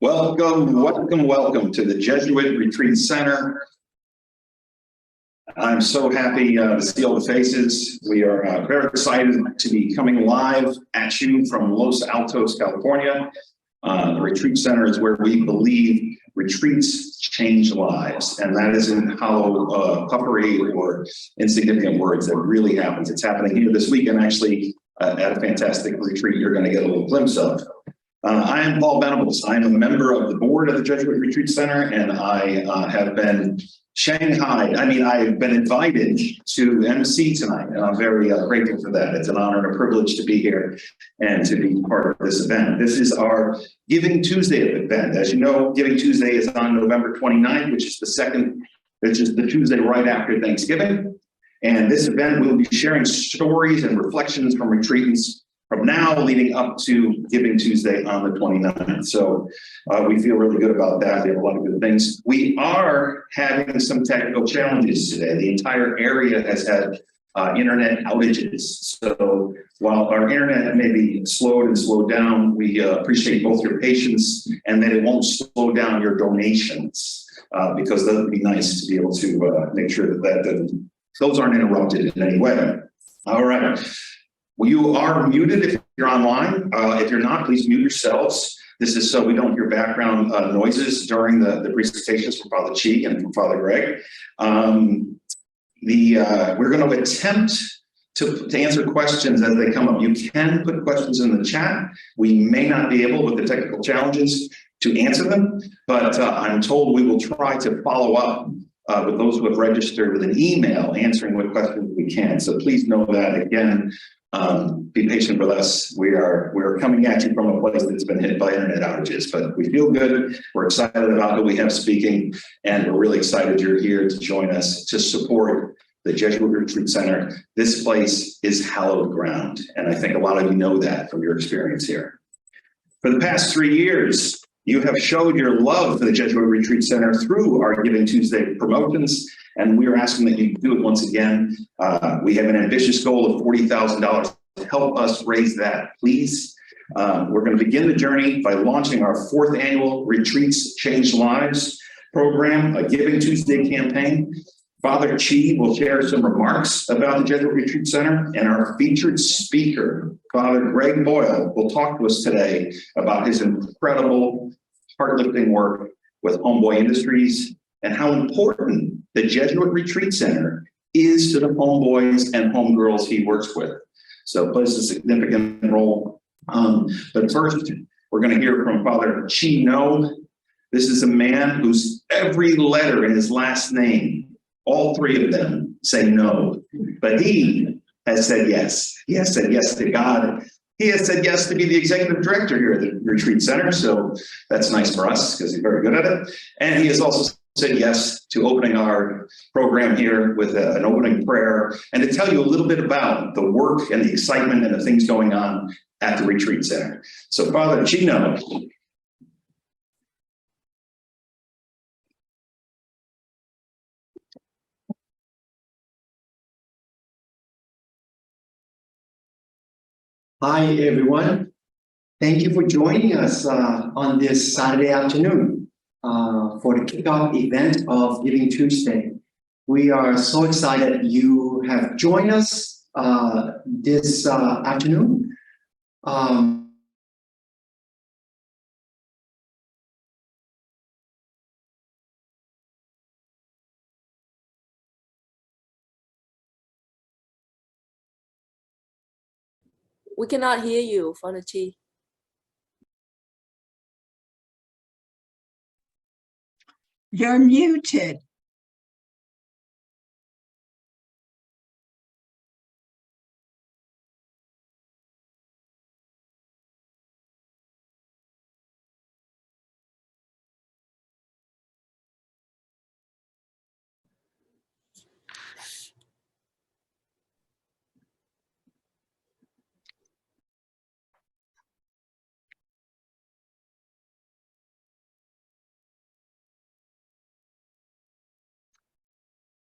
Welcome to the Jesuit Retreat Center. I'm so happy to see all the faces. We are very excited to be coming live at you from Los Altos, California. The Retreat Center is where we believe retreats change lives, and that isn't hollow puffery or insignificant words. That really happens. It's happening here this weekend, actually, at a fantastic retreat you're going to get a little glimpse of. I am Paul Venables. I am a member of the board of the Jesuit Retreat Center, and I have been I've been invited to MC tonight, and I'm very grateful for that. It's an honor and a privilege to be here and to be part of this event. This is our Giving Tuesday event. As you know, Giving Tuesday is on November 29th, which is the Tuesday right after Thanksgiving. And this event will be sharing stories and reflections from retreatants from now leading up to Giving Tuesday on the 29th. So we feel really good about that. We have a lot of good things. We are having some technical challenges today. The entire area has had internet outages. So while our internet may be slowed down, we appreciate both your patience and that it won't slow down your donations because that would be nice to be able to make sure that those aren't interrupted in any way. All right. Well, you are muted if you're online. If you're not, please mute yourselves. This is so we don't hear background noises during the presentations from Father Chi and from Father Greg. We're going to attempt to answer questions as they come up. You can put questions in the chat. We may not be able, with the technical challenges, to answer them, but I'm told we will try to follow up with those who have registered with an email answering what questions we can. So please know that. Again, be patient with us. We're coming at you from a place that's been hit by internet outages, but we feel good. We're excited about who we have speaking, and we're really excited you're here to join us to support the Jesuit Retreat Center. This place is hallowed ground, and I think a lot of you know that from your experience here. For the past 3 years, you have showed your love for the Jesuit Retreat Center through our Giving Tuesday promotions, and we are asking that you do it once again. We have an ambitious goal of $40,000 to help us raise that, please. We're going to begin the journey by launching our 4th annual Retreats Change Lives program, a Giving Tuesday campaign. Father Chi will share some remarks about the Jesuit Retreat Center, and our featured speaker, Father Greg Boyle, will talk to us today about his incredible heart-lifting work with Homeboy Industries and how important the Jesuit Retreat Center is to the homeboys and homegirls he works with. So it plays a significant role. But first, we're going to hear from Father Chi No. This is a man whose every letter in his last name, all 3 of them, say no. But he has said yes. He has said yes to God. He has said yes to be the executive director here at the Retreat Center. So that's nice for us because he's very good at it. And he has also said yes to opening our program here with an opening prayer and to tell you a little bit about the work and the excitement and the things going on at the Retreat Center. So Father Chi No. Hi, everyone. Thank you for joining us on this Saturday afternoon for the kickoff event of Giving Tuesday. We are so excited you have joined us this afternoon. We cannot hear you, Father Chi. You're muted.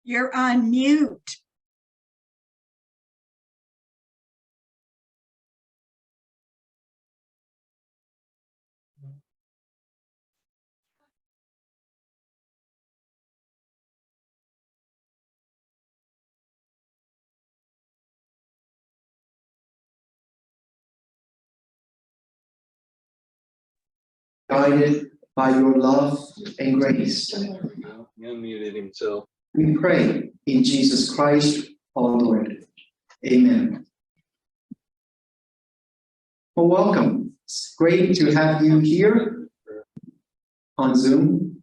You're on mute. guided by your love and grace. He unmuted himself. We pray in Jesus Christ, our Lord. Amen. Well, welcome. It's great to have you here on Zoom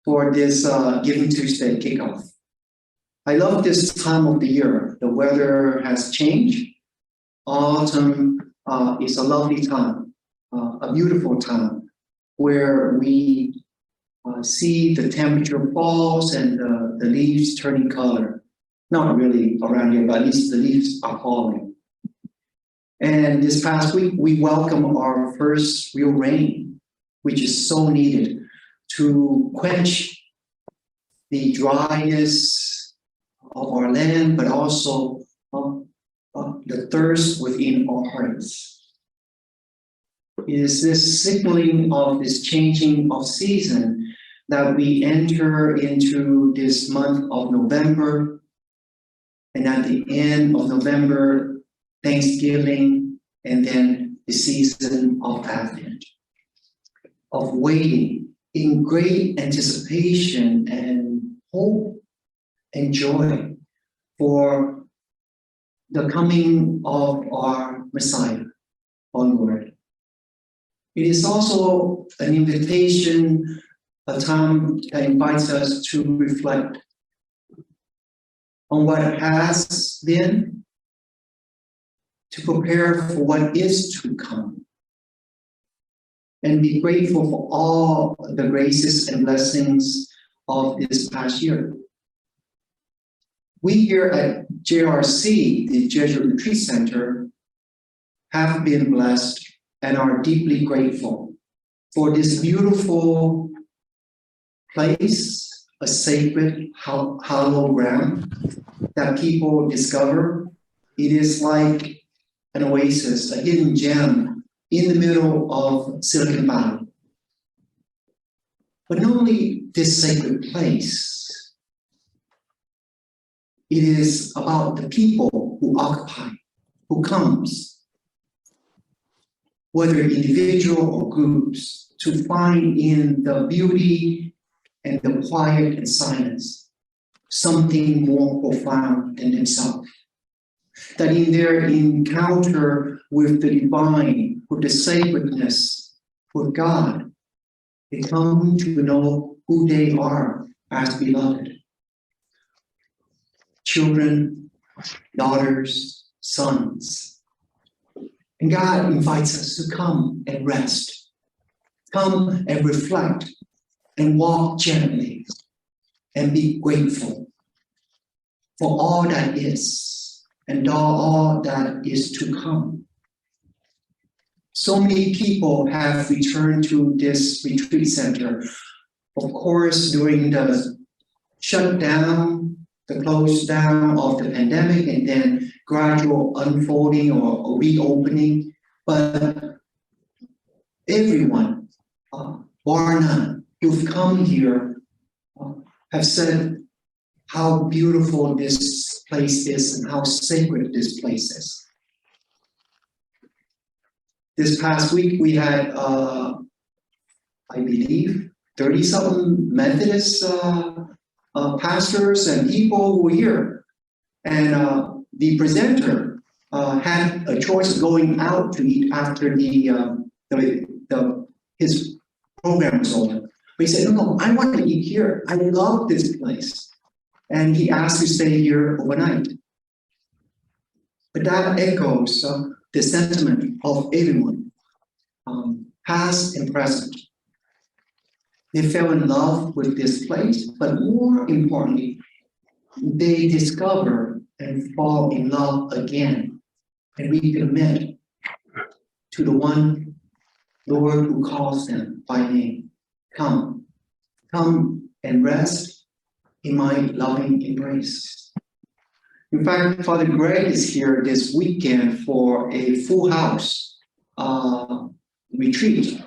for this Giving Tuesday kickoff. I love this time of the year. The weather has changed. Autumn is a lovely time, a beautiful time, where we see the temperature falls and the leaves turning color. Not really around here, but at least the leaves are falling. And this past week, we welcome our first real rain, which is so needed to quench the dryness of our land, but also the thirst within our hearts. It is this signaling of this changing of season that we enter into this month of November, and at the end of November, Thanksgiving, and then the season of Advent, of waiting in great anticipation and hope and joy for the coming of our Messiah, our Lord. It is also an invitation, a time that invites us to reflect on what has been, to prepare for what is to come, and be grateful for all the graces and blessings of this past year. We here at JRC, the Jesuit Retreat Center, have been blessed and are deeply grateful for this beautiful place, a sacred, hallowed ground that people discover. It is like an oasis, a hidden gem in the middle of Silicon Valley. But not only this sacred place, it is about the people who occupy, who comes, whether individual or groups, to find in the beauty and the quiet and silence something more profound than themselves. That in their encounter with the divine, with the sacredness, with God, they come to know who they are as beloved. Children, daughters, sons. And God invites us to come and rest, come and reflect, and walk gently, and be grateful for all that is, and all that is to come. So many people have returned to this retreat center, of course, during the shutdown, the close down of the pandemic, and then gradual unfolding or reopening. But everyone, bar none, who've come here have said how beautiful this place is and how sacred this place is. This past week, we had, I believe, 30-something Methodist pastors and people who were here. And the presenter had a choice of going out to eat after his program was over. But he said, no, I want to eat here. I love this place. And he asked to stay here overnight. But that echoes the sentiment of everyone, past and present. They fell in love with this place, but more importantly, they discover and fall in love again and recommit to the one Lord who calls them by name. Come and rest in my loving embrace. In fact, Father Greg is here this weekend for a full house retreat.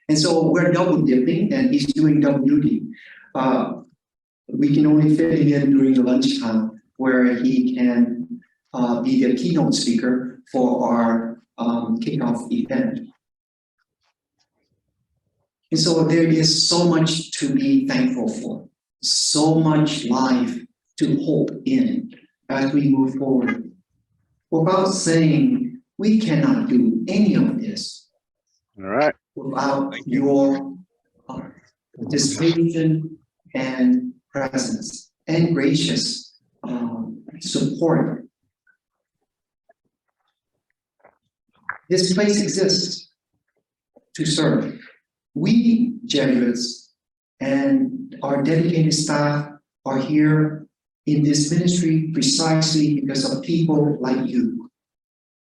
And so we're double dipping and he's doing double duty. We can only fit him in during the lunchtime where he can be the keynote speaker for our kickoff event. And so there is so much to be thankful for, so much life to hope in as we move forward. Without saying, we cannot do any of this All right. without your participation and presence and gracious support. This place exists to serve. We Jesuits and our dedicated staff are here in this ministry precisely because of people like you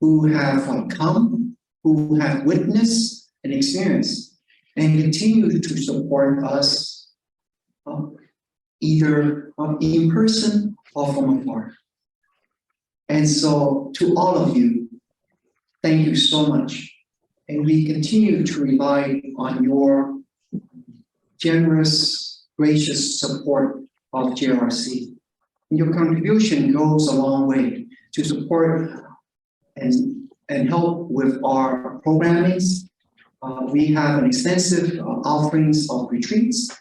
who have come, who have witnessed and experienced, and continue to support us either in person or from afar. And so to all of you, thank you so much. And we continue to rely on your generous, gracious support of JRC. Your contribution goes a long way to support and help with our programmings. We have an extensive offerings of retreats,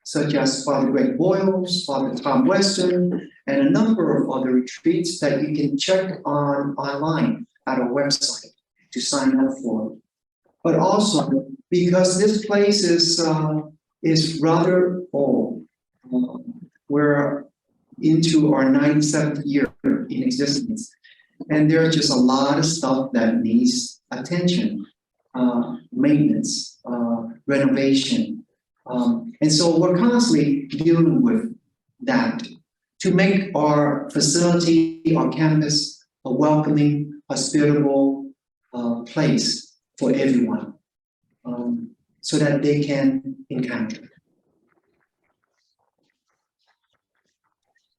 such as Father Greg Boyles, Father Tom Weston, and a number of other retreats that you can check online at our website to sign up for. But also, because this place is rather old, we're into our 97th year in existence, and there's just a lot of stuff that needs attention, maintenance, renovation. And so we're constantly dealing with that to make our facility, our campus, a welcoming, hospitable place for everyone, so that they can encounter.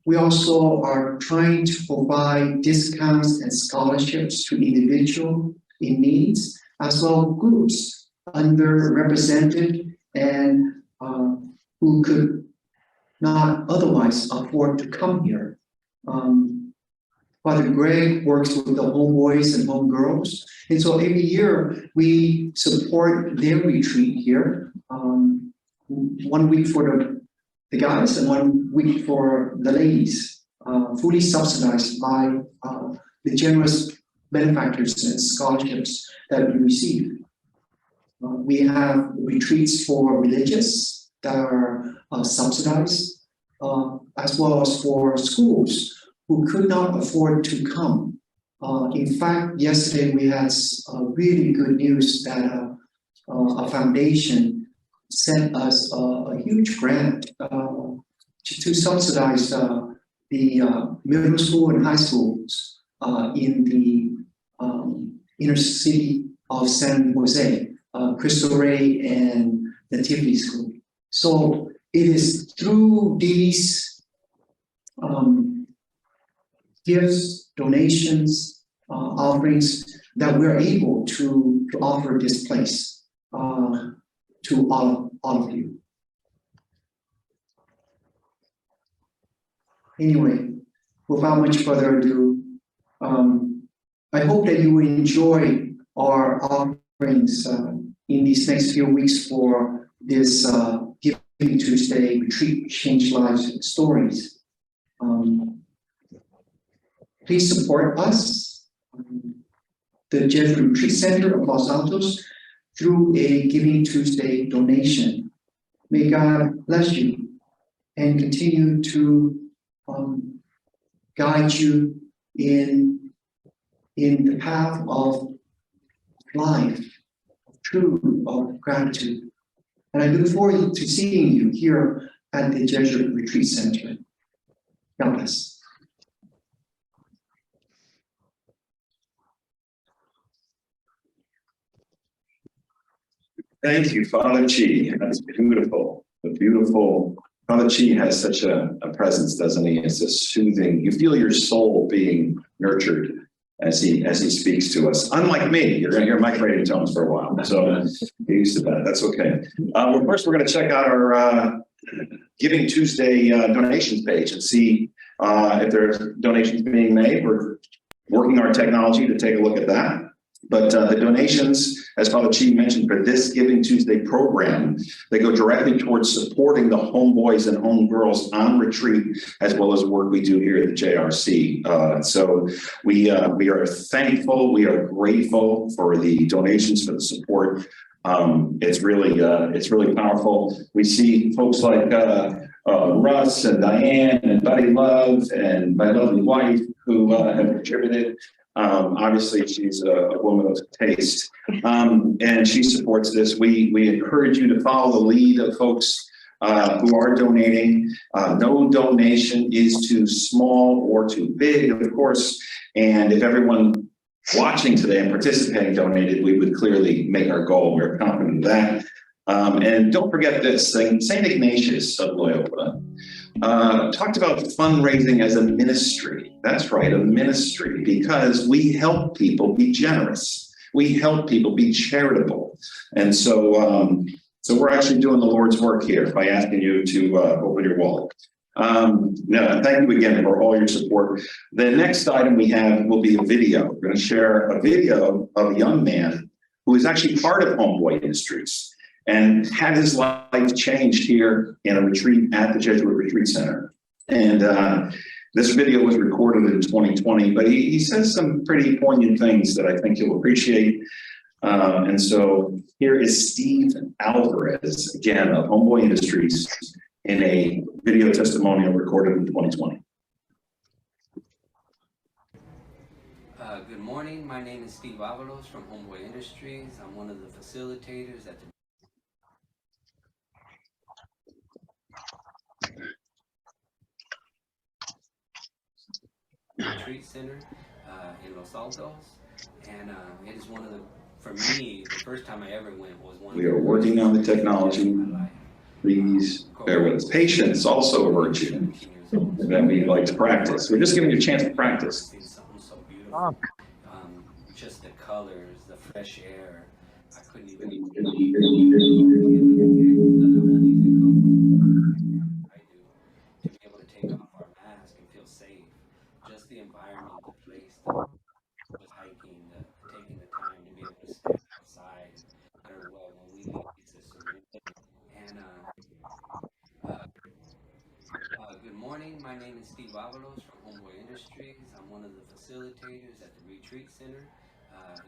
We also are trying to provide discounts and scholarships to individuals in needs, as well as groups underrepresented and who could not otherwise afford to come here. Father Greg works with the homeboys and homegirls, and so every year we support their retreat here. 1 week for the guys and 1 week for the ladies, fully subsidized by the generous benefactors and scholarships that we receive. We have retreats for religious that are subsidized, as well as for schools who could not afford to come. In fact, yesterday we had really good news that a foundation sent us a huge grant to subsidize the middle school and high schools in the inner city of San Jose, Cristo Rey and Nativity School. So it is through these gifts, donations, offerings that we're able to offer this place to all of you. Anyway, without much further ado, I hope that you will enjoy our offerings in these next few weeks for this Giving Tuesday Retreat Change Lives Stories. Please support us, the Jesuit Retreat Center of Los Altos, through a Giving Tuesday donation. May God bless you and continue to guide you in the path of life, of truth, of gratitude. And I look forward to seeing you here at the Jesuit Retreat Center. God bless. Thank you, Father Chi. That's beautiful. Father Chi has such a presence, doesn't he? It's a soothing. You feel your soul being nurtured as he speaks to us. Unlike me, you're going to hear my creative tones for a while. So get used to that. That's okay. First, we're going to check out our Giving Tuesday donations page and see if there's donations being made. We're working our technology to take a look at that. But the donations, as Father Chi mentioned, for this Giving Tuesday program, they go directly towards supporting the homeboys and homegirls on retreat, as well as work we do here at the JRC. So we are thankful, we are grateful for the donations, for the support. It's really powerful. We see folks like Russ and Diane and Buddy Love and my lovely wife who have contributed. Obviously, she's a woman of taste, and she supports this. We encourage you to follow the lead of folks who are donating. No donation is too small or too big, of course. And if everyone watching today and participating donated, we would clearly make our goal. We're confident of that. And don't forget this thing, St. Ignatius of Loyola talked about fundraising as a ministry. That's right, a ministry, because we help people be generous. We help people be charitable. And so, we're actually doing the Lord's work here by asking you to open your wallet. No, thank you again for all your support. The next item we have will be a video. We're going to share a video of a young man who is actually part of Homeboy Industries and had his life changed here in a retreat at the Jesuit Retreat Center. And this video was recorded in 2020, but he says some pretty poignant things that I think you'll appreciate. And so here is Steve Alvarez, again, of Homeboy Industries, in a video testimonial recorded in 2020. Good morning, my name is Steve Avalos from Homeboy Industries. I'm one of the facilitators at the Retreat Center in Los Altos, and it is one of the, for me, the first time I ever went was one. We are working on the technology. Please bear with us. Patience, also a virtue that we like to practice. We're just giving you a chance to practice. Something so beautiful. Just the colors, the fresh air. I couldn't even. To be able to take off our mask and feel safe. Just the environment, the place, the hiking, taking the time to be able to step outside. I don't know, when we leave, it's a serenity. And good morning, my name is Steve Avalos from Homeboy Industries. I'm one of the facilitators at the Retreat Center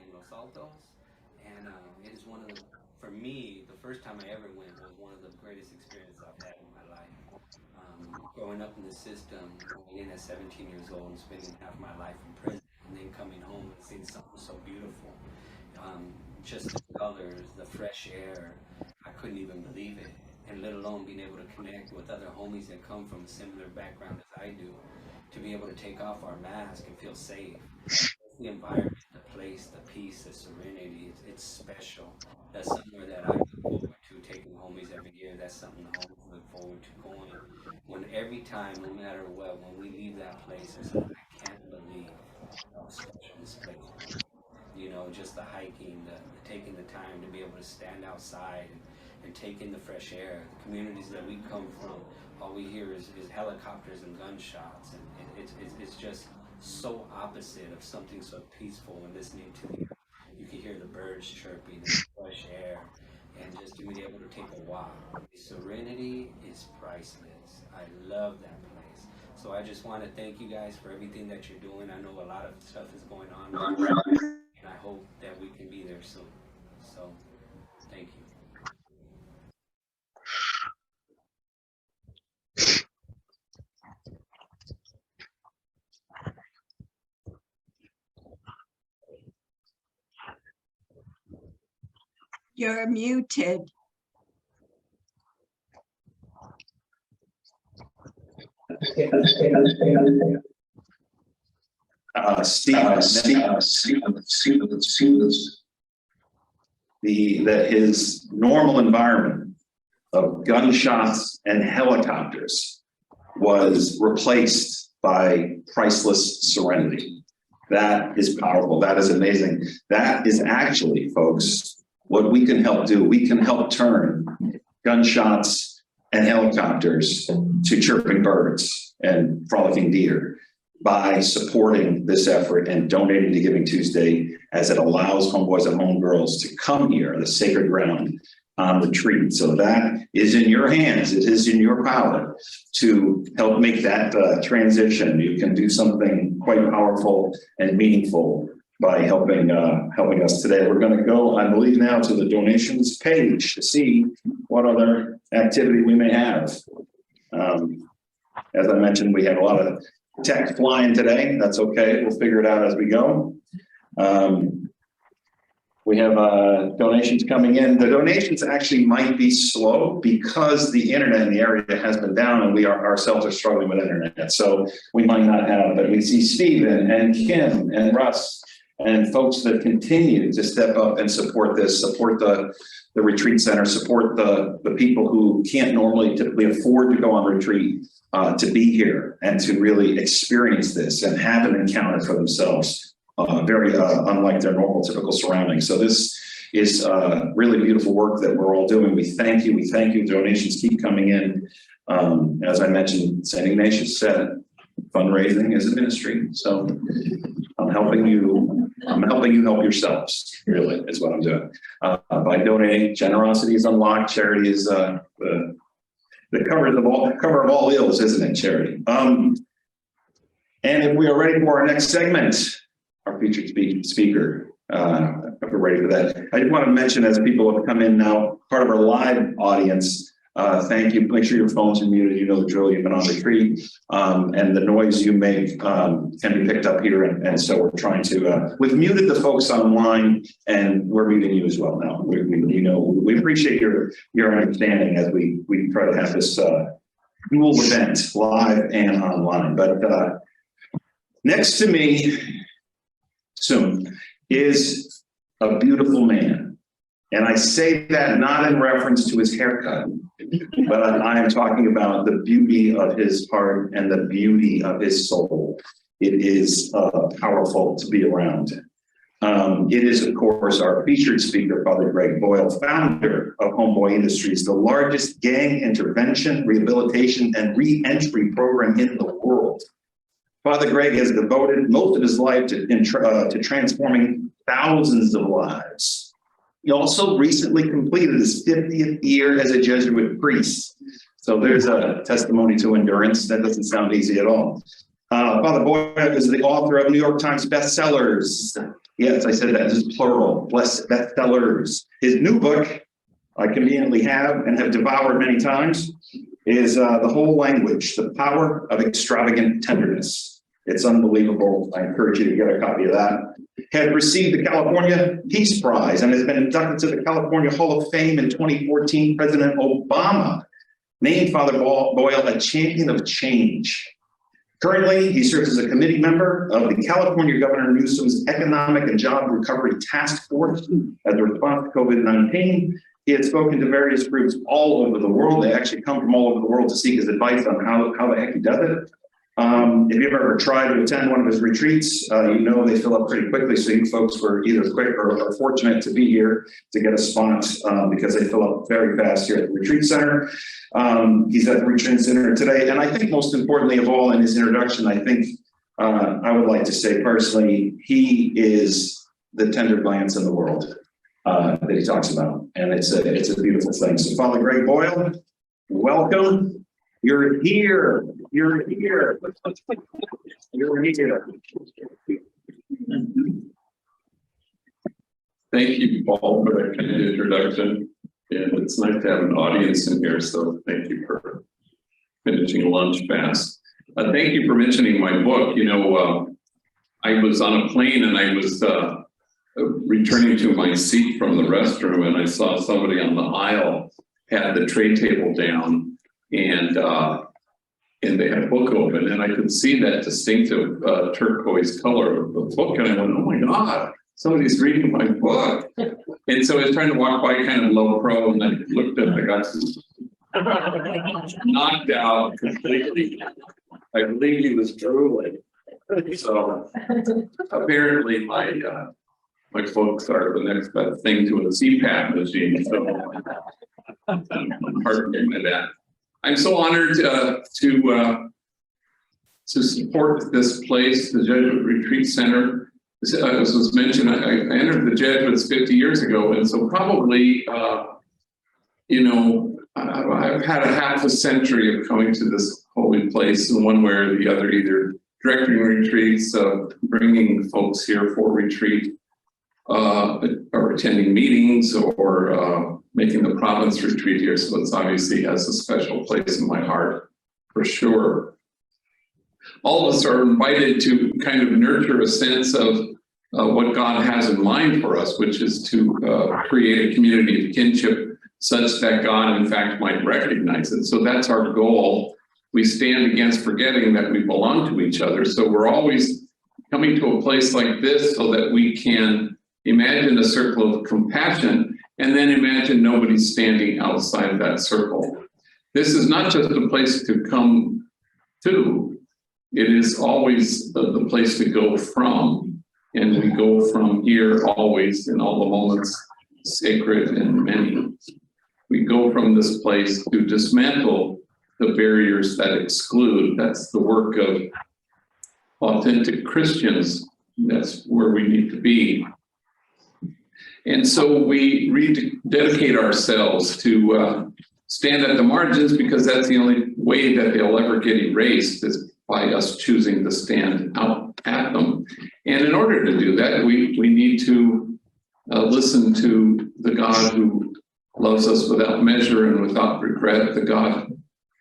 in Los Altos. And it is one of the, for me, the first time I ever went was one of the greatest experiences I've had in my life. Growing up in the system, going in at 17 years old and spending half my life in prison, and then coming home and seeing something so beautiful. Just the colors, the fresh air, I couldn't even believe it. And let alone being able to connect with other homies that come from a similar background as I do, to be able to take off our mask and feel safe. The environment, the place, the peace, the serenity, it's special. That's somewhere that I look forward to, taking homies every year. That's something the homies look forward to going. When every time, no matter what, when we leave that place, it's like, I can't believe how special this place is. You know, just the hiking, the taking the time to be able to stand outside and take in the fresh air. The communities that we come from, all we hear is helicopters and gunshots, and it's just so opposite of something so peaceful and listening to the, you can hear the birds chirping, the fresh air, and just to be able to take a walk. The serenity is priceless. I love that place. So I just want to thank you guys for everything that you're doing. I know a lot of stuff is going on right now, and I hope that we can be there soon. So thank you. You're muted. His normal environment of gunshots and helicopters was replaced by priceless serenity. That is powerful. That is amazing. That is actually, folks, what we can help do. We can help turn gunshots and helicopters to chirping birds and frolicking deer. by supporting this effort and donating to Giving Tuesday, as it allows homeboys and homegirls to come here, the sacred ground on retreat. So that is in your hands. It is in your power to help make that transition. You can do something quite powerful and meaningful by helping us today. We're going to go, I believe, now to the donations page to see what other activity we may have. As I mentioned, we have a lot of tech flying today. That's okay. We'll figure it out as we go. We have donations coming in. The donations actually might be slow because the internet in the area has been down, and we ourselves are struggling with internet. So we might not have, but we see Stephen and Kim and Russ and folks that continue to step up and support this, support the retreat center, support the people who can't normally typically afford to go on retreat, to be here and to really experience this and have an encounter for themselves, very unlike their normal typical surroundings. So this is really beautiful work that we're all doing. We thank you. We thank you. Donations keep coming in. As I mentioned, St. Ignatius said, fundraising is a ministry. So I'm helping you help yourselves, really, is what I'm doing. By donating, generosity is unlocked. Charity is the cover of all ills, isn't it, charity? And if we are ready for our next segment, our featured speaker, if we're ready for that. I just want to mention, as people have come in now, part of our live audience, thank you. Make sure your phones are muted. You know the drill. You've been on retreat, and the noise you make can be picked up here. And so we're trying to. We've muted the folks online, and we're muting you as well now. We appreciate your understanding as we try to have this dual event, live and online. But next to me, soon, is a beautiful man, and I say that not in reference to his haircut. But I am talking about the beauty of his heart and the beauty of his soul. It is powerful to be around. It is, of course, our featured speaker, Father Greg Boyle, founder of Homeboy Industries, the largest gang intervention, rehabilitation, and re-entry program in the world. Father Greg has devoted most of his life to transforming thousands of lives. He also recently completed his 50th year as a Jesuit priest. So there's a testimony to endurance. That doesn't sound easy at all. Father Boyle is the author of New York Times bestsellers. Yes, I said that. This is plural, bestsellers. His new book, I conveniently have and have devoured many times, is The Whole Language, The Power of Extravagant Tenderness. It's unbelievable. I encourage you to get a copy of that. Had received the California Peace Prize and has been inducted to the California Hall of Fame in 2014. President Obama named Father Boyle a champion of change. Currently, he serves as a committee member of the California Governor Newsom's Economic and Job Recovery Task Force as a response to COVID-19. He had spoken to various groups all over the world. They actually come from all over the world to seek his advice on how the heck he does it. If you've ever tried to attend one of his retreats, you know they fill up pretty quickly. So you folks were either quick or fortunate to be here to get a spot because they fill up very fast here at the retreat center. He's at the retreat center today. And I think most importantly of all in his introduction, I think I would like to say personally, he is the tender glance in the world that he talks about. And it's a beautiful thing. So Father Greg Boyle, welcome. You're here. You're here. You're here. Thank you, Paul, for that kind of introduction. And it's nice to have an audience in here, so thank you for finishing lunch fast. Thank you for mentioning my book. You know, I was on a plane and I was returning to my seat from the restroom, and I saw somebody on the aisle had the tray table down, and they had a book open, and I could see that distinctive turquoise color of the book, and I went, oh my God, somebody's reading my book. And so I was trying to walk by kind of low pro, and I looked up, I got knocked out completely. I believe he was drooling. So apparently my folks are the next best thing to a CPAP machine. So I'm heartened by that. I'm so honored to to support this place, the Jesuit Retreat Center. As was mentioned, I entered the Jesuits 50 years ago, and so probably, I've had a half a century of coming to this holy place in one way or the other, either directing retreats, bringing folks here for retreat, or attending meetings, or making the province retreat here. So it's obviously has a special place in my heart, for sure. All of us are invited to kind of nurture a sense of what God has in mind for us, which is to create a community of kinship such that God, in fact, might recognize it. So that's our goal. We stand against forgetting that we belong to each other. So we're always coming to a place like this so that we can imagine a circle of compassion and then imagine nobody standing outside that circle. This is not just a place to come to, it is always the place to go from. And we go from here always in all the moments, sacred and many. We go from this place to dismantle the barriers that exclude. That's the work of authentic Christians. That's where we need to be. And so we rededicate ourselves to stand at the margins, because that's the only way that they'll ever get erased, is by us choosing to stand out at them. And in order to do that, we need to listen to the God who loves us without measure and without regret, the God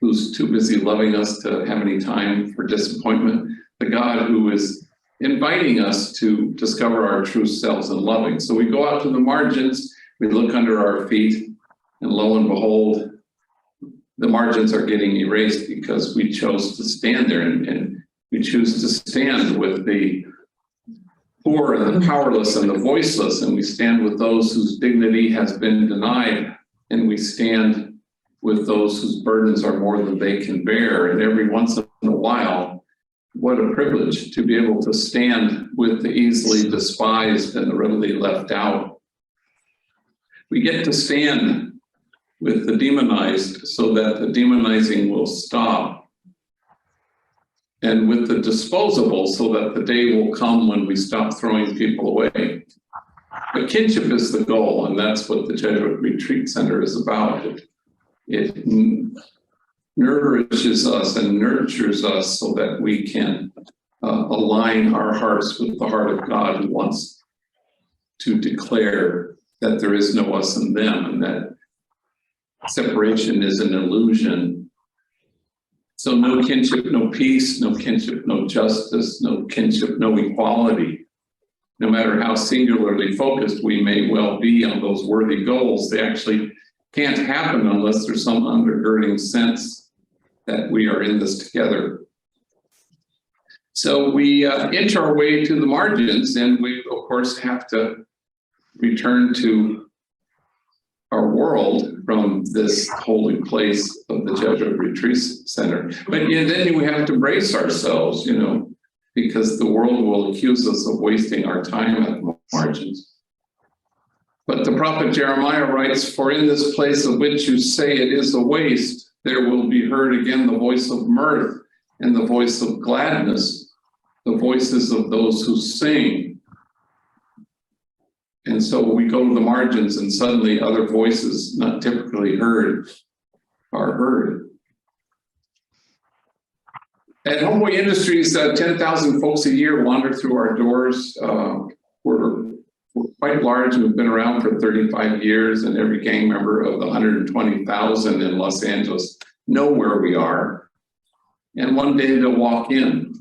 who's too busy loving us to have any time for disappointment, the God who is inviting us to discover our true selves and loving. So we go out to the margins, we look under our feet, and lo and behold, the margins are getting erased because we chose to stand there, and we choose to stand with the poor and the powerless and the voiceless, and we stand with those whose dignity has been denied, and we stand with those whose burdens are more than they can bear. And every once in a while, what a privilege to be able to stand with the easily despised and the readily left out. We get to stand with the demonized so that the demonizing will stop, and with the disposable so that the day will come when we stop throwing people away. But kinship is the goal, and that's what the Jesuit Retreat Center is about. It nourishes us and nurtures us so that we can align our hearts with the heart of God, who wants to declare that there is no us and them, and that separation is an illusion. So no kinship, no peace, no kinship, no justice, no kinship, no equality. No matter how singularly focused we may well be on those worthy goals, they actually can't happen unless there's some undergirding sense that we are in this together. So we inch our way to the margins, and we, of course, have to return to our world from this holy place of the Jesuit Retreat Center. But then we have to brace ourselves, because the world will accuse us of wasting our time at the margins. But the prophet Jeremiah writes, "For in this place of which you say it is a waste, there will be heard again the voice of mirth and the voice of gladness, the voices of those who sing." And so we go to the margins, and suddenly other voices not typically heard are heard. At Homeboy Industries, 10,000 folks a year wander through our doors. We're quite large. We've been around for 35 years, and every gang member of the 120,000 in Los Angeles know where we are. And one day they'll walk in,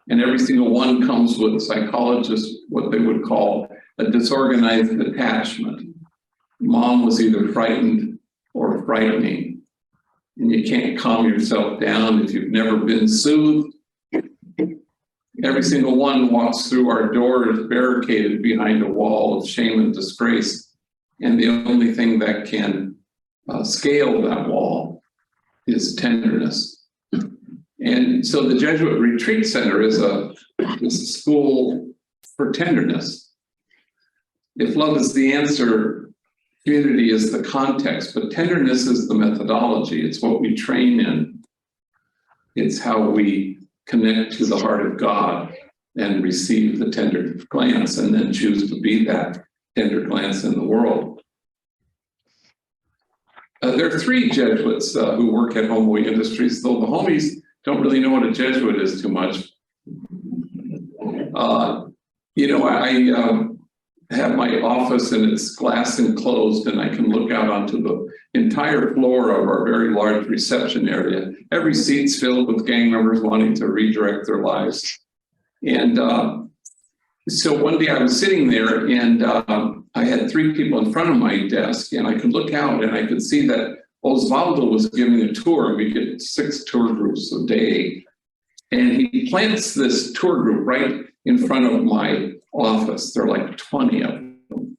and every single one comes with psychologists, what they would call a disorganized attachment. Mom was either frightened or frightening, and you can't calm yourself down if you've never been soothed. Every single one walks through our doors barricaded behind a wall of shame and disgrace, and the only thing that can scale that wall is tenderness. And so the Jesuit Retreat Center is a school for tenderness. If love is the answer, community is the context, but tenderness is the methodology. It's what we train in. It's how we connect to the heart of God and receive the tender glance and then choose to be that tender glance in the world. There are 3 Jesuits who work at Homeboy Industries, though the homies don't really know what a Jesuit is too much. I have my office and it's glass enclosed, and I can look out onto the entire floor of our very large reception area. Every seat's filled with gang members wanting to redirect their lives. And so one day I was sitting there, and I had 3 people in front of my desk, and I could look out and I could see that Osvaldo was giving a tour, and we get 6 tour groups a day. And he plants this tour group right in front of my office. There are like 20 of them.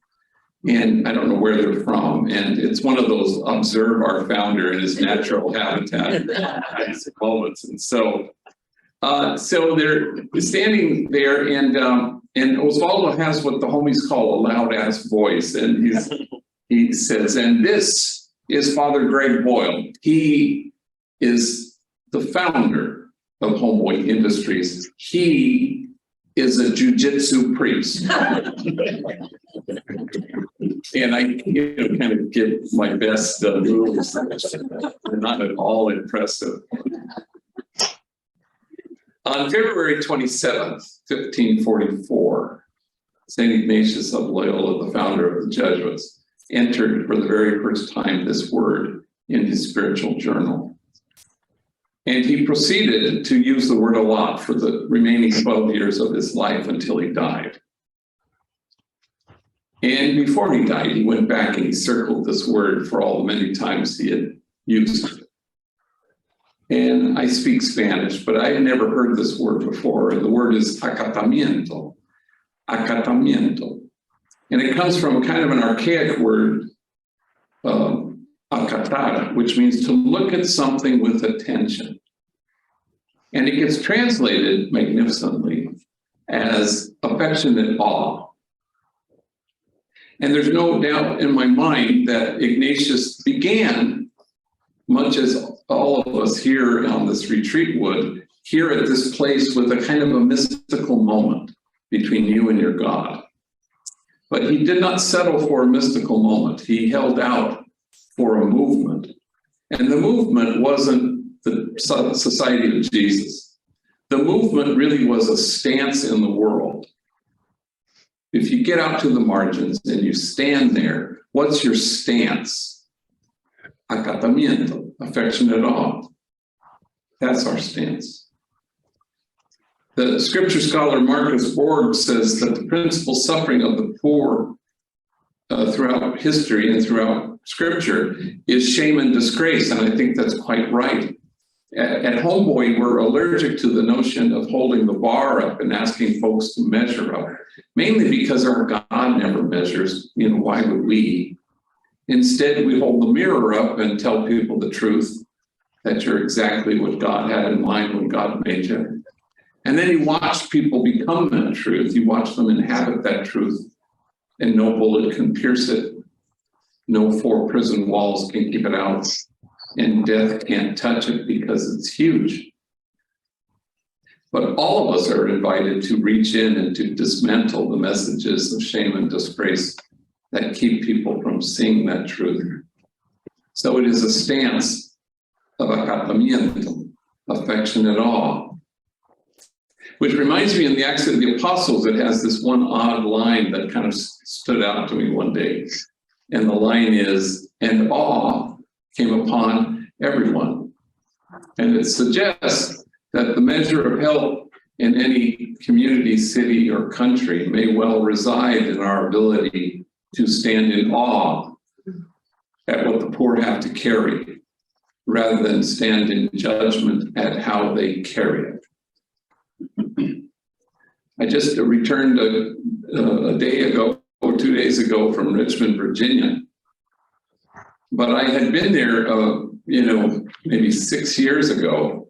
And I don't know where they're from. And it's one of those observe our founder in his natural habitat moments. And so they're standing there, and Osvaldo has what the homies call a loud ass voice. And he says, and this is Father Greg Boyle. He is the founder of Homeboy Industries. He is a jujitsu priest. And I kind of give my best moves. They're not at all impressive. On February 27th, 1544, St. Ignatius of Loyola, the founder of the Jesuits, entered for the very first time this word in his spiritual journal. And he proceeded to use the word a lot for the remaining 12 years of his life until he died. And before he died, he went back and he circled this word for all the many times he had used it. And I speak Spanish, but I had never heard this word before. And the word is acatamiento. Acatamiento. And it comes from kind of an archaic word, acatar, which means to look at something with attention. And it gets translated magnificently as affectionate awe. And there's no doubt in my mind that Ignatius began, much as all of us here on this retreat would, here at this place with a kind of a mystical moment between you and your God. But he did not settle for a mystical moment. He held out for a movement. And the movement wasn't the Society of Jesus. The movement really was a stance in the world. If you get out to the margins and you stand there, what's your stance? Acatamiento, affectionate awe. That's our stance. The scripture scholar Marcus Borg says that the principal suffering of the poor throughout history and throughout scripture is shame and disgrace, and I think that's quite right. At Homeboy, we're allergic to the notion of holding the bar up and asking folks to measure up, mainly because our God never measures. Why would we? Instead, we hold the mirror up and tell people the truth, that you're exactly what God had in mind when God made you. And then you watch people become that truth. You watch them inhabit that truth, and no bullet can pierce it. No 4 prison walls can keep it out, and death can't touch it because it's huge. But all of us are invited to reach in and to dismantle the messages of shame and disgrace that keep people from seeing that truth. So it is a stance of acatamiento, affectionate awe. Which reminds me, in the Acts of the Apostles, it has this one odd line that kind of stood out to me one day. And the line is, and awe came upon everyone. And it suggests that the measure of health in any community, city, or country may well reside in our ability to stand in awe at what the poor have to carry, rather than stand in judgment at how they carry it. I just returned a day ago, or 2 days ago, from Richmond, Virginia. But I had been there, maybe 6 years ago.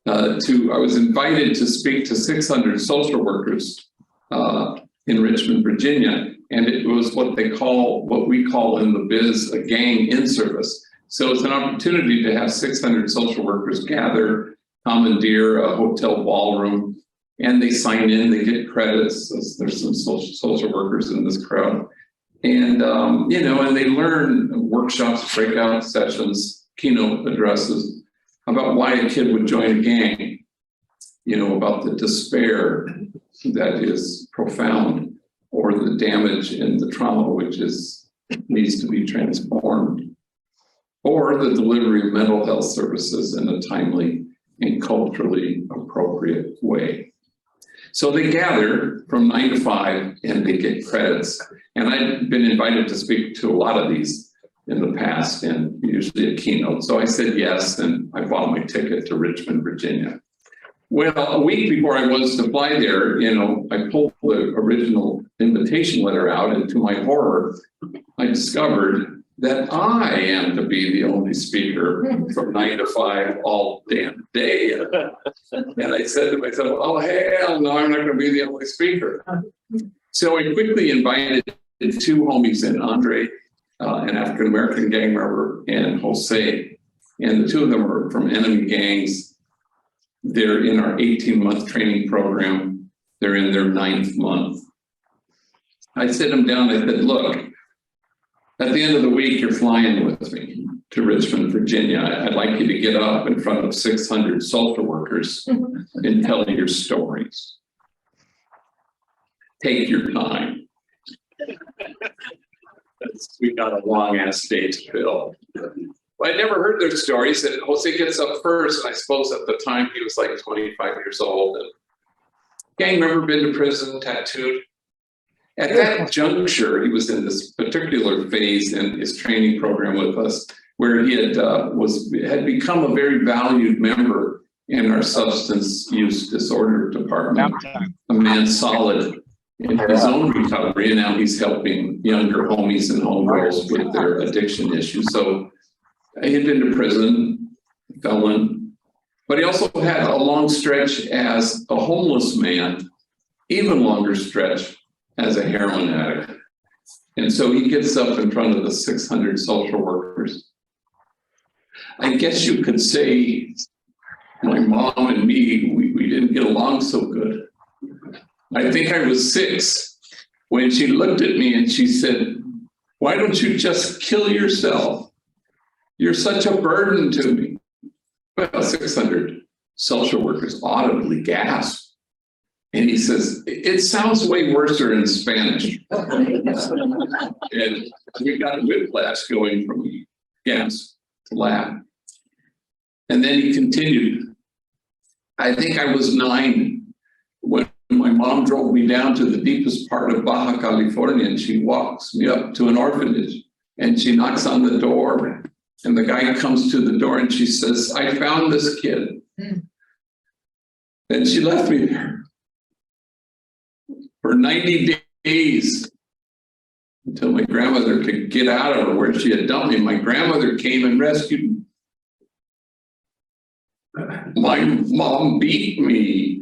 I was invited to speak to 600 social workers in Richmond, Virginia, and it was what we call in the biz a gang in service. So it's an opportunity to have 600 social workers gather commandeer a hotel ballroom, and they sign in, they get credits. There's some social workers in this crowd. And, you know, and they learn workshops, breakout sessions, keynote addresses about why a kid would join a gang, you know, about the despair that is profound, or the damage and the trauma which needs to be transformed, or the delivery of mental health services in a timely and culturally appropriate way. So they gather from 9 to 5 and they get credits. And I've been invited to speak to a lot of these in the past, and usually a keynote. So I said yes, and I bought my ticket to Richmond, Virginia. Well, a week before I was to fly there, you know, I pulled the original invitation letter out, and to my horror, I discovered that I am to be the only speaker from 9 to 5 all damn day. And I said to myself, oh, hell no, I'm not going to be the only speaker. So I quickly invited 2 homies in, Andre, an African-American gang member, and Jose. And the 2 of them are from enemy gangs. They're in our 18-month training program. They're in their 9th month. I sit them down, I said, look, at the end of the week, you're flying with me to Richmond, Virginia. I'd like you to get up in front of 600 social workers and tell your stories. Take your time. We got a long ass day to fill. Well, I never heard their stories, and Jose gets up first, and I suppose at the time he was like 25 years old. And gang member, been to prison, tattooed. At that juncture, he was in this particular phase in his training program with us, where he had become a very valued member in our substance use disorder department, a man solid in his own recovery, and now he's helping younger homies and homegirls with their addiction issues. So he had been to prison, felon, but he also had a long stretch as a homeless man, even longer stretch as a heroin addict. And so he gets up in front of the 600 social workers. I guess you could say my mom and me, we didn't get along so good. I think I was 6 when she looked at me and she said, why don't you just kill yourself? You're such a burden to me. Well, 600 social workers audibly gasped. And he says, it sounds way worse in Spanish. And we got a whiplash going from gasp to laugh. And then he continued. I think I was 9 when my mom drove me down to the deepest part of Baja California, and she walks me up to an orphanage, and she knocks on the door, and the guy comes to the door and she says, I found this kid. And she left me there for 90 days until my grandmother could get out of her where she had dumped me. My grandmother came and rescued me. My mom beat me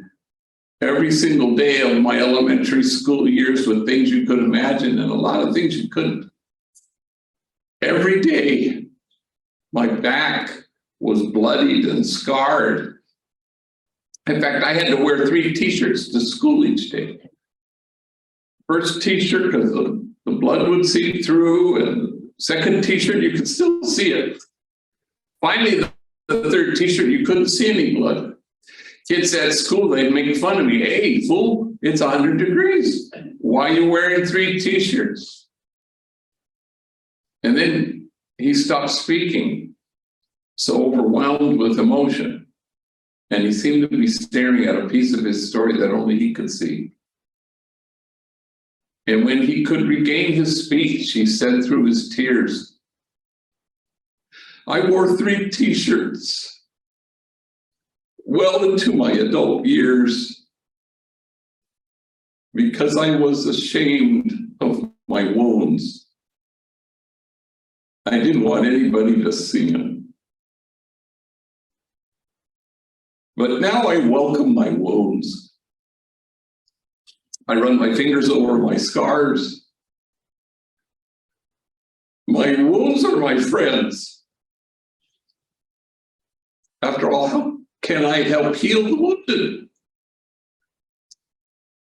every single day of my elementary school years with things you could imagine and a lot of things you couldn't. Every day, my back was bloodied and scarred. In fact, I had to wear 3 t-shirts to school each day. First t-shirt, because the blood would seep through, and second t-shirt, you could still see it. Finally, the 3rd t-shirt, you couldn't see any blood. Kids at school, they'd make fun of me. Hey, fool, it's 100 degrees. Why are you wearing 3 t-shirts? And then he stopped speaking, so overwhelmed with emotion. And he seemed to be staring at a piece of his story that only he could see. And when he could regain his speech, he said through his tears, I wore 3 t-shirts well into my adult years because I was ashamed of my wounds. I didn't want anybody to see them. But now I welcome my wounds. I run my fingers over my scars. My wounds are my friends. After all, can I help heal the wounded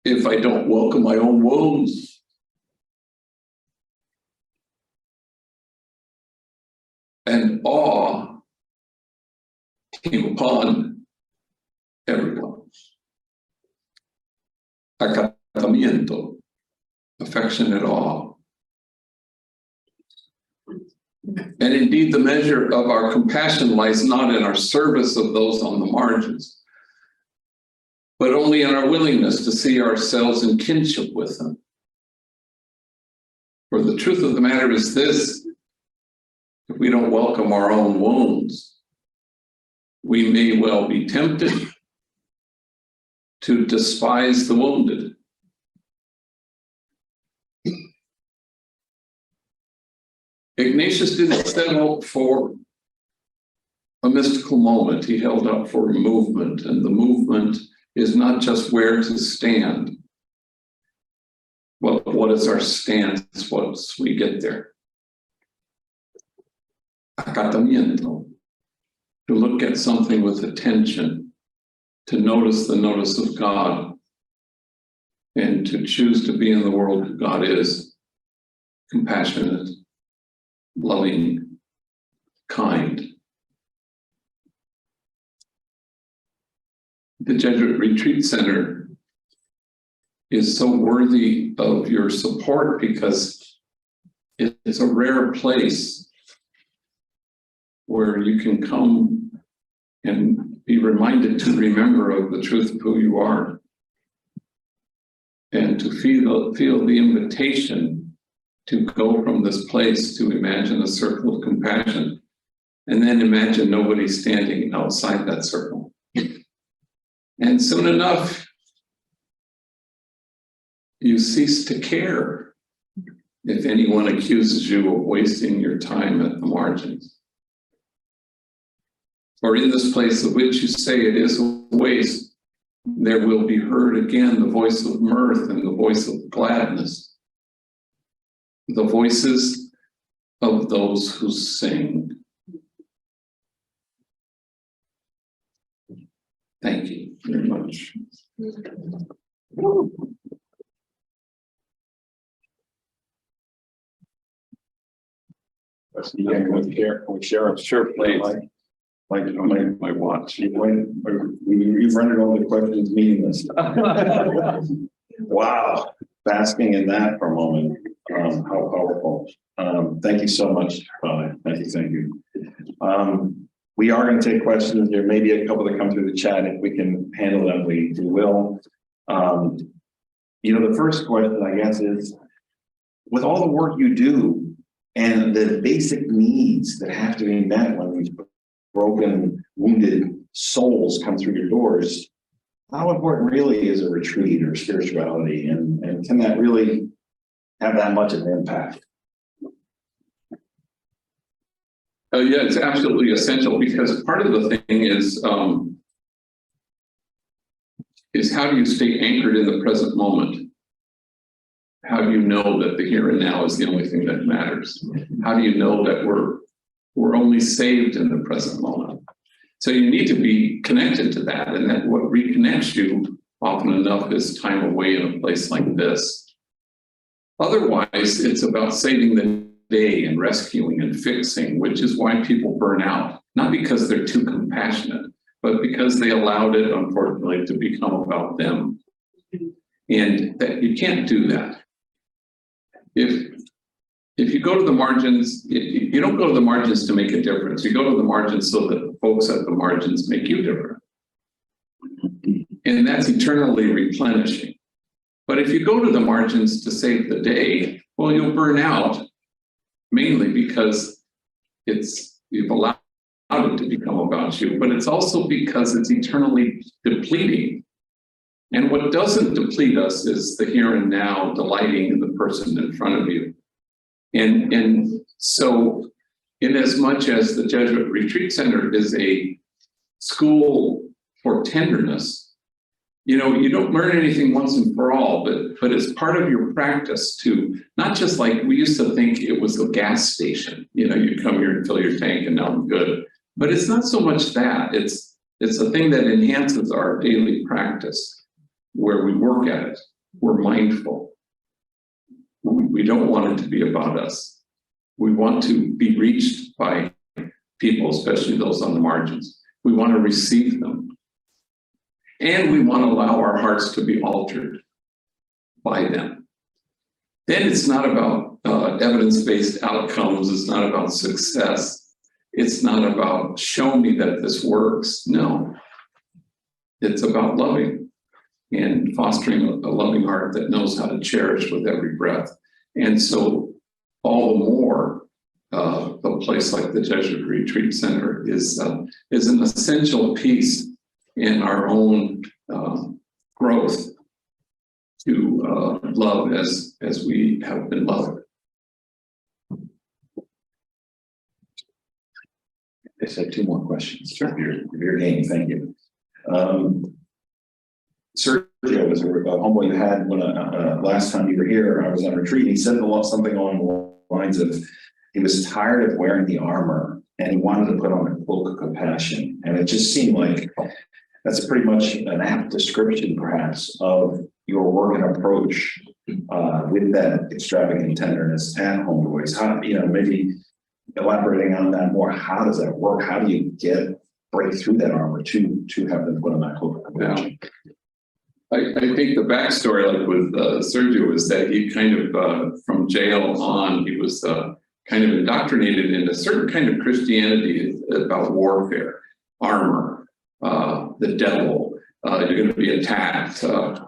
if I don't welcome my own wounds? And awe came upon everyone. Acatamiento, affectionate awe. And indeed, the measure of our compassion lies not in our service of those on the margins, but only in our willingness to see ourselves in kinship with them. For the truth of the matter is this: if we don't welcome our own wounds, we may well be tempted to despise the wounded. Ignatius didn't set out for a mystical moment. He held out for a movement, and the movement is not just where to stand. Well, what is our stance once we get there? Acatamiento, to look at something with attention, to notice the notice of God, and to choose to be in the world who God is, compassionate, loving, kind. The Jesuit Retreat Center is so worthy of your support because it's a rare place where you can come and be reminded to remember of the truth of who you are, and to feel the invitation to go from this place to imagine a circle of compassion, and then imagine nobody standing outside that circle. And soon enough, you cease to care if anyone accuses you of wasting your time at the margins. For in this place of which you say it is a waste, there will be heard again the voice of mirth and the voice of gladness, the voices of those who sing. Thank you very much. Yeah, we share. Sure, please. Like, My watch. you've rendered all the questions meaningless. Wow, basking in that for a moment. How powerful. Thank you so much. Thank you. We are going to take questions. There may be a couple that come through the chat. If we can handle them, we will. The first question, I guess, is with all the work you do and the basic needs that have to be met when these broken, wounded souls come through your doors, how important really is a retreat or spirituality, and can that really have that much of an impact? Yeah, it's absolutely essential, because part of the thing is how do you stay anchored in the present moment? How do you know that the here and now is the only thing that matters? How do you know that we're only saved in the present moment? So you need to be connected to that, and that what reconnects you often enough is time away in a place like this. Otherwise, it's about saving the day and rescuing and fixing, which is why people burn out, not because they're too compassionate, but because they allowed it, unfortunately, to become about them. And that you can't do that. If you go to the margins, you don't go to the margins to make a difference. You go to the margins so that the folks at the margins make you different. And that's eternally replenishing. But if you go to the margins to save the day, well, you'll burn out, mainly because you've allowed it to become about you, but it's also because it's eternally depleting. And what doesn't deplete us is the here and now, delighting in the person in front of you. And so, in as much as the Jesuit Retreat Center is a school for tenderness, you don't learn anything once and for all, but it's part of your practice to not just like we used to think it was a gas station. You come here and fill your tank and now I'm good. But it's not so much that. It's It's a thing that enhances our daily practice, where we work at it. We're mindful. We don't want it to be about us. We want to be reached by people, especially those on the margins. We want to receive them. And we want to allow our hearts to be altered by them. Then it's not about evidence-based outcomes. It's not about success. It's not about show me that this works. No, it's about loving and fostering a loving heart that knows how to cherish with every breath. And so all the more, a place like the Jesuit Retreat Center is an essential piece in our own growth to love as we have been loved. I said two more questions. Sure. Your game, thank you. Sergio was a homeboy you had when last time you were here. I was on retreat. He said something along the lines of he was tired of wearing the armor and he wanted to put on a cloak of compassion. And it just seemed like that's pretty much an apt description, perhaps, of your work and approach with that extravagant tenderness at Homeboys. How, maybe elaborating on that more. How does that work? How do you break through that armor to have them put on that cloak of compassion? I think the backstory, like with Sergio, is that he kind of, from jail on, he was kind of indoctrinated in a certain kind of Christianity about warfare, armor, the devil, you're going to be attacked,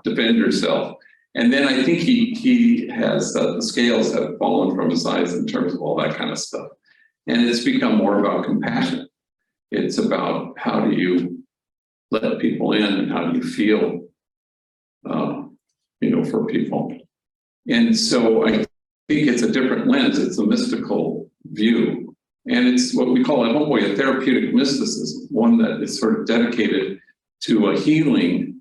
defend yourself. And then I think he has, the scales have fallen from his eyes in terms of all that kind of stuff. And it's become more about compassion. It's about how do you let people in and how do you feel, for people. And so I think it's a different lens. It's a mystical view. And it's what we call at Homeboy a therapeutic mysticism, one that is sort of dedicated to a healing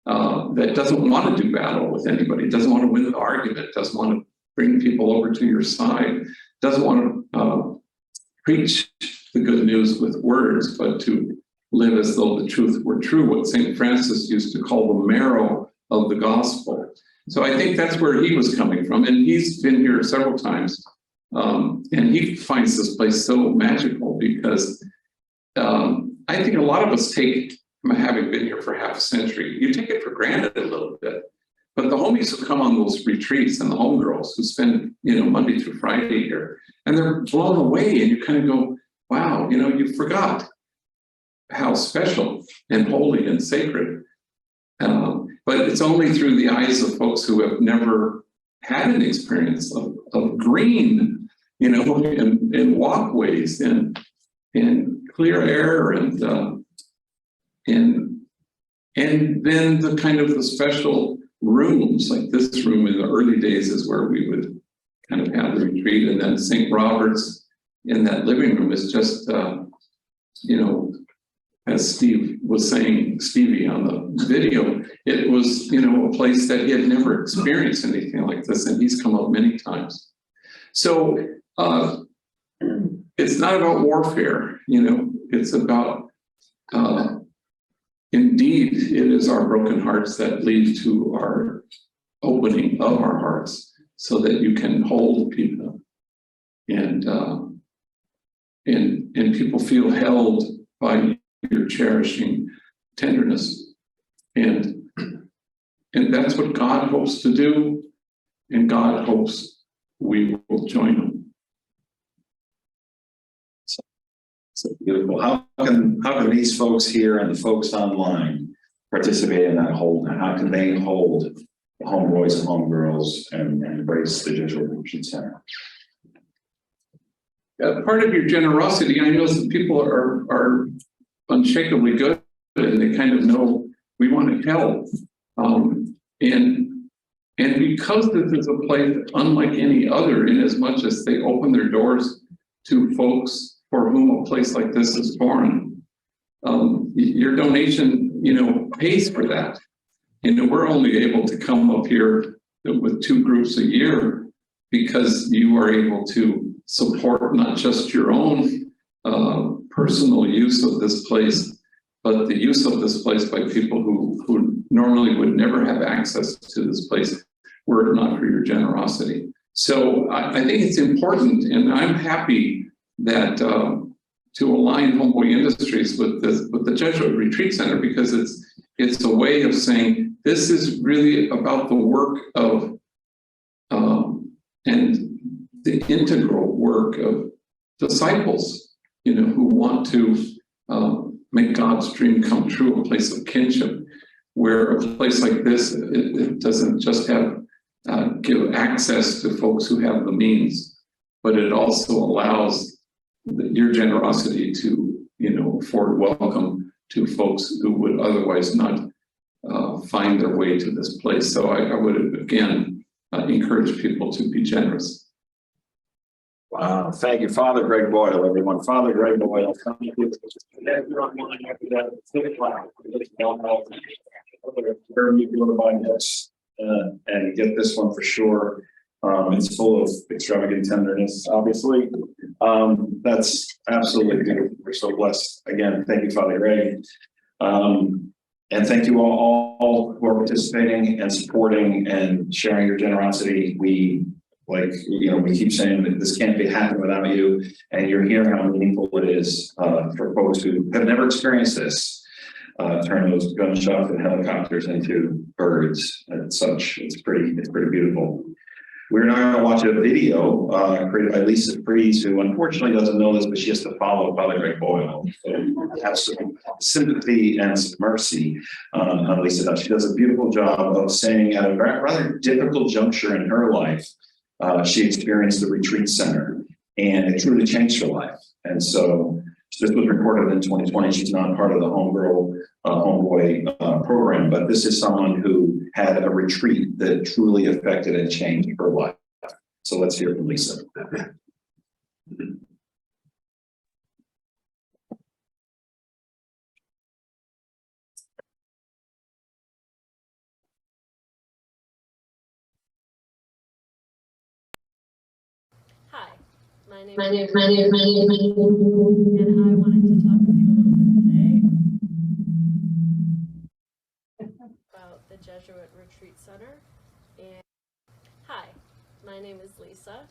that doesn't want to do battle with anybody, doesn't want to win the argument, doesn't want to bring people over to your side, doesn't want to preach the good news with words, but to live as though the truth were true, what St. Francis used to call the marrow of the gospel. So I think that's where he was coming from. And he's been here several times. And he finds this place so magical because I think a lot of us take, having been here for half a century, you take it for granted a little bit. But the homies who come on those retreats and the homegirls who spend, Monday through Friday here, and they're blown away and you kind of go, wow, you forgot how special and holy and sacred. But it's only through the eyes of folks who have never had an experience of green, and walkways and clear air and then the kind of the special rooms, like this room in the early days is where we would kind of have the retreat, and then St. Robert's in that living room is just, as Steve was saying, Stevie on the video, it was, a place that he had never experienced anything like this, and he's come up many times. So it's not about warfare, it's about, indeed, it is our broken hearts that lead to our opening of our hearts so that you can hold people and people feel held by your cherishing tenderness. And that's what God hopes to do, and God hopes we will join him. So beautiful. How can these folks here and the folks online participate in that hold? How can they hold the homeboys and homegirls and embrace the Jesuit Retreat Center? Part of your generosity, I know that people are unshakably good and they kind of know we want to help. And because this is a place unlike any other, in as much as they open their doors to folks for whom a place like this is foreign, your donation, pays for that. We're only able to come up here with 2 groups a year because you are able to support not just your own personal use of this place, but the use of this place by people who normally would never have access to this place were it not for your generosity. So I think it's important, and I'm happy that to align Homeboy Industries with the Jesuit Retreat Center, because it's a way of saying this is really about the work of and the integral work of disciples, who want to make God's dream come true, a place of kinship, where a place like this, it doesn't just give access to folks who have the means, but it also allows your generosity to, afford welcome to folks who would otherwise not find their way to this place. So I would, again, encourage people to be generous. Wow, thank you, Father Greg Boyle, everyone. Father Greg Boyle. Wherever you go to buy this, and get this one for sure. It's full of extravagant tenderness, obviously. That's absolutely beautiful. We're so blessed. Again, thank you, Father Greg. And thank you all who are participating and supporting and sharing your generosity. We keep saying that this can't be happening without you, and you're hearing how meaningful it is for folks who have never experienced this. Turn those gunshots and helicopters into birds and such. It's pretty beautiful. We're now going to watch a video created by Lisa Freeze, who unfortunately doesn't know this, but she has to follow Father Greg Boyle. So have some sympathy and some mercy on Lisa. She does a beautiful job of saying at a rather difficult juncture in her life, she experienced the retreat center, and it truly changed her life. And so this was recorded in 2020. She's not part of the Homeboy program, but this is someone who had a retreat that truly affected and changed her life. So let's hear from Lisa. Hi, my name is and I wanted to talk with you a little bit today about the Jesuit Retreat Center. And hi, my name is Lisa,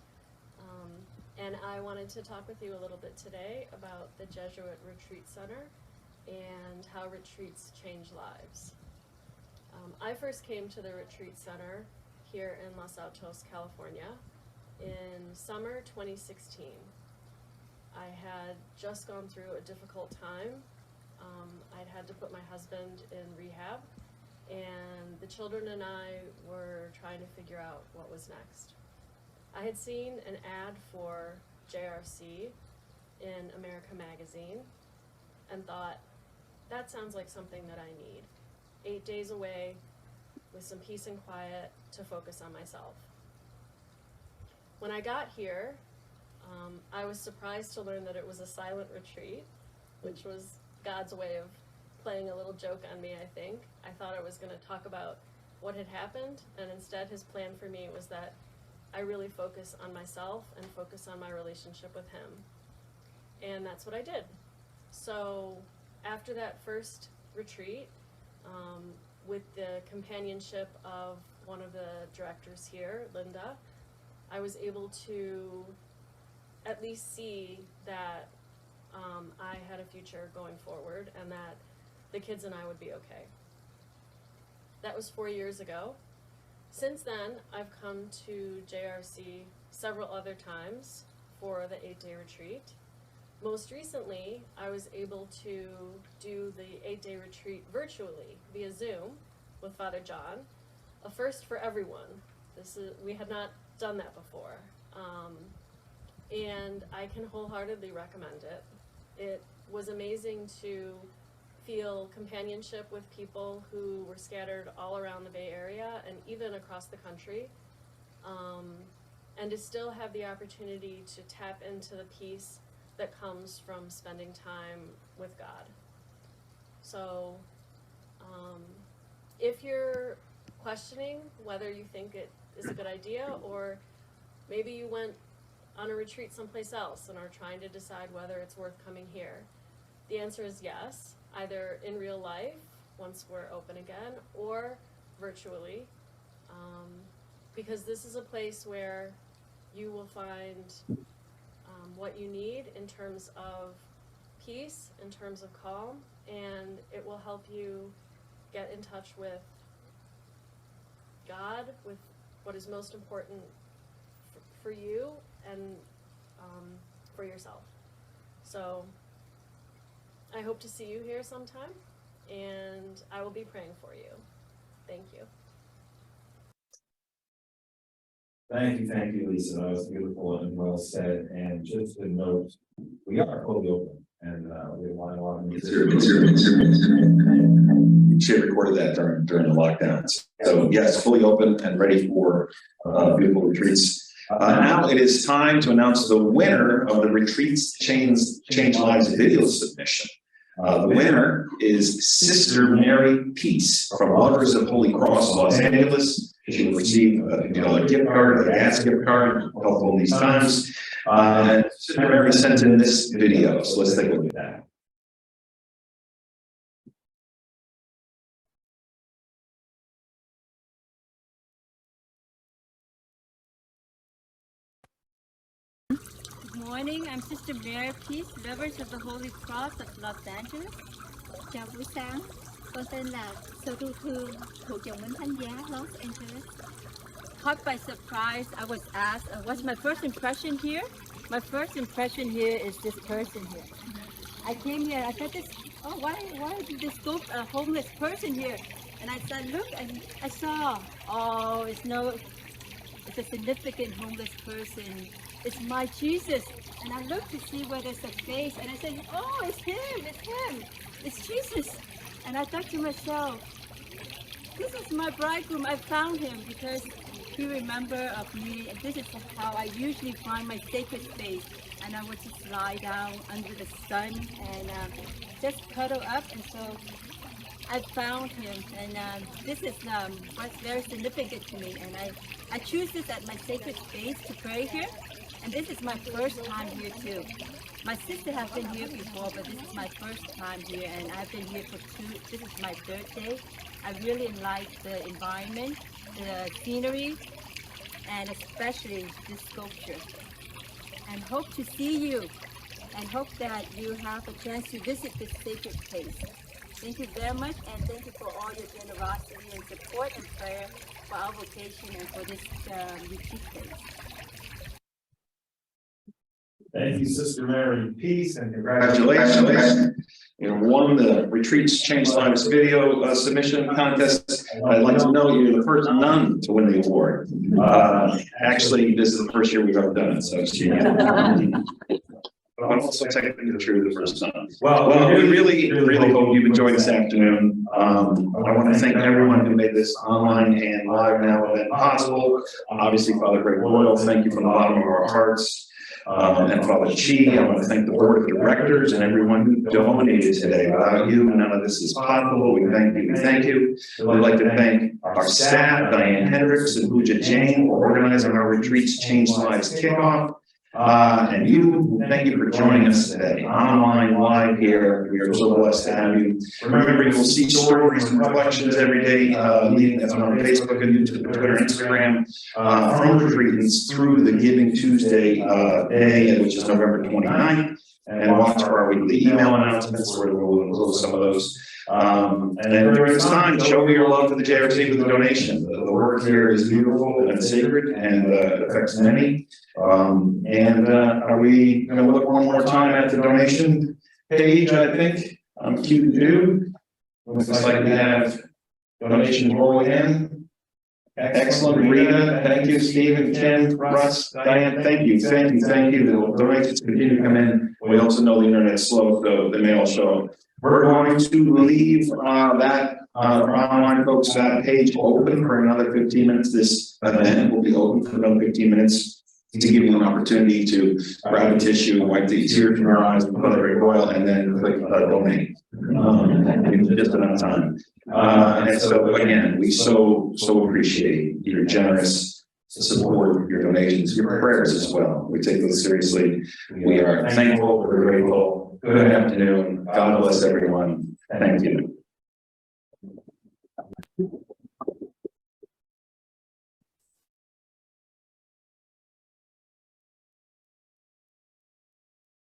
and I wanted to talk with you a little bit today about the Jesuit Retreat Center and how retreats change lives. I first came to the Retreat Center here in Los Altos, California in summer 2016. I had just gone through a difficult time. I'd had to put my husband in rehab, and the children and I were trying to figure out what was next. I had seen an ad for JRC in America Magazine and thought, that sounds like something that I need. 8 days away with some peace and quiet to focus on myself. When I got here, I was surprised to learn that it was a silent retreat, which was God's way of playing a little joke on me, I think. I thought I was going to talk about what had happened, and instead his plan for me was that I really focus on myself and focus on my relationship with him. And that's what I did. So after that first retreat, with the companionship of one of the directors here, Linda, I was able to at least see that I had a future going forward and that the kids and I would be okay. That was 4 years ago. Since then, I've come to JRC several other times for the 8-day retreat. Most recently, I was able to do the 8-day retreat virtually via Zoom with Father John, a first for everyone. We had not done that before, and I can wholeheartedly recommend it. It was amazing to feel companionship with people who were scattered all around the Bay Area and even across the country, and to still have the opportunity to tap into the peace that comes from spending time with God. So if you're questioning whether you think it is a good idea, or maybe you went on a retreat someplace else and are trying to decide whether it's worth coming here, the answer is yes, either in real life, once we're open again, or virtually. Because this is a place where you will find what you need in terms of peace, in terms of calm, and it will help you get in touch with God, with what is most important for you and for yourself. So I hope to see you here sometime, and I will be praying for you. Thank you. Thank you, Lisa. That was beautiful and well said. And just to note, we are fully open, and we want a lot of She recorded that during the lockdowns. So yes, fully open and ready for beautiful retreats. Now it is time to announce the winner of the Retreats Change Lives video submission. The winner is Sister Mary Peace from Lovers of Holy Cross, Los Angeles. She will receive a $50 gift card, a gas gift card, helpful in these times. And Sister Mary sent in this video, so let's take a look at that. Good morning, I'm Sister Mary Peace, Lovers of the Holy Cross of Los Angeles. Chào buổi sáng, con tên là Sơ Tu Thương, thuộc dòng Mến Thánh Giá, Los Angeles. Caught by surprise, I was asked, what's my first impression here? My first impression here is this person here. I came here, I said this, oh, why did this homeless person here? And I said, look, and I saw, oh, it's a significant homeless person. It's my Jesus. And I looked to see where there's a face, and I said, oh, it's him, it's Jesus. And I thought to myself, this is my bridegroom. I found him because he remembered of me, and this is how I usually find my sacred space. And I would just lie down under the sun and just cuddle up, and so I found him, and this is what's very significant to me, and I choose this as my sacred space to pray here, and this is my first time here too. My sister has been here before, but this is my first time here, and I've been here this is my third day. I really like the environment, the scenery, and especially this sculpture, and hope to see you, and hope that you have a chance to visit this sacred place. Thank you very much, and thank you for all your generosity and support and prayer for our vocation and for this retreat place. Thank you, Sister Mary Peace, and Congratulations. You won the Retreats Change Lives video submission contest. I'd like to know you're the first nun to win the award. Actually, this is the first year we've ever done it, so she. But also technically true the first time. Well, we really hope you've enjoyed this afternoon. I want to thank everyone who made this online and live now event possible. Obviously, Father Greg Royal, thank you from the bottom of our hearts. And Father Chi, I want to thank the board of directors and everyone who donated today. Without you, none of this is possible. We thank you. We'd like to thank our staff, Diane Hendricks and Pooja Jain, for organizing our Retreats Change Lives kickoff. And you, thank you for joining us today, online, live here. We are so blessed to have you. Remember, you will see stories and reflections every day, leading us on Facebook and YouTube, Twitter, Instagram, from retreats through the Giving Tuesday day, which is November 29th. And watch for our weekly email announcements where we'll include some of those. And during this time, show your love for the JRC with a donation. The work here is beautiful and sacred and affects many. Are we going to look one more time at the donation page? I think I'm Q2. Looks like we have donations rolling in. Excellent, Rita. Thank you, Stephen, Ken, Russ, Diane. Thank you. The donations continue to come in. We also know the internet's slow, so they may all show up. We're going to leave that for online folks that page open for another 15 minutes. This event will be open for another 15 minutes to give you an opportunity to grab a tissue, wipe the tears from your eyes, put it royal, and then click donate. Just enough time. And so again, we so appreciate your generous support, your donations, your prayers as well. We take those seriously. We are thankful, we're grateful, Good afternoon. God bless everyone.